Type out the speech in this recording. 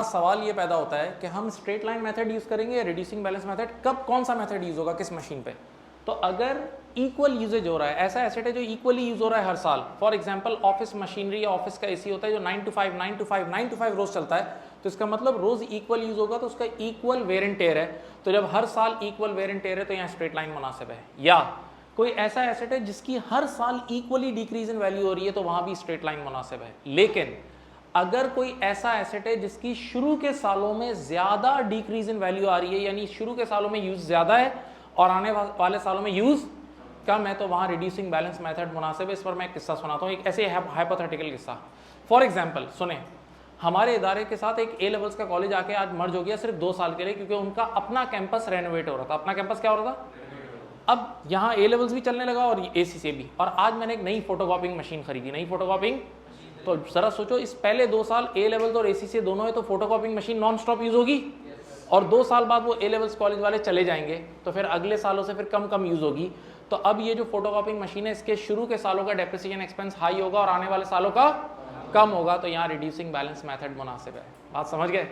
सवाल ये पैदा होता है कि हम स्ट्रेट लाइन मेथड यूज करेंगे या रिड्यूसिंग बैलेंस मेथड, कब कौन सा मेथड यूज होगा किस मशीन पे। तो अगर इक्वल यूजेज हो रहा है, ऐसा एसेट है जो इक्वली यूज हो रहा है हर साल, फॉर एग्जांपल ऑफिस मशीनरी या ऑफिस का एसी होता है जो 9 to 5 9 to 5 9 to 5 रोज चलता है, तो इसका मतलब रोज इक्वल यूज होगा तो उसका इक्वल वेयर एंड टेयर है। तो जब हर साल इक्वल वेयर एंड टेयर है तो यहाँ स्ट्रेट लाइन मुनासिब है। या कोई ऐसा एसेट है जिसकी हर साल इक्वली डिक्रीज इन वैल्यू हो रही है तो वहां भी स्ट्रेट लाइन मुनासिब है। लेकिन अगर कोई ऐसा एसेट है जिसकी शुरू के सालों में ज्यादा डिक्रीज इन वैल्यू आ रही है, यानी शुरू के सालों में यूज ज्यादा है और आने वाले सालों में यूज कम है, तो वहां रिड्यूसिंग बैलेंस मेथड मुनासिब है। इस पर मैं एक किस्सा सुनाता हूं, एक ऐसे हाइपोथेटिकल किस्सा। फॉर एग्जांपल सुने, हमारे इदारे के साथ एक ए लेवल्स का कॉलेज आके आज मर्ज हो गया सिर्फ 2 साल के लिए, क्योंकि उनका अपना कैंपस रेनोवेट हो रहा था। अपना कैंपस क्या हो रहा था, अब यहाँ ए लेवल्स भी चलने लगा और एसी से भी। और आज मैंने एक नई फोटोकॉपिंग मशीन खरीदी, नई फोटोकॉपिंग। तो जरा सोचो, इस पहले 2 साल ए लेवल्स और एसी से दोनों है तो photocopying machine non stop use होगी, और 2 साल बाद वो ए लेवल्स कॉलेज वाले चले जाएंगे तो फिर अगले सालों से फिर कम कम यूज होगी। तो अब ये जो फोटोकॉपिंग मशीन है इसके शुरू के सालों का डेप्रिसिएशन एक्सपेंस हाई होगा और आने वाले सालों का कम होगा, तो यहाँ रिड्यूसिंग बैलेंस मेथड मुनासिब है। बात समझ गए?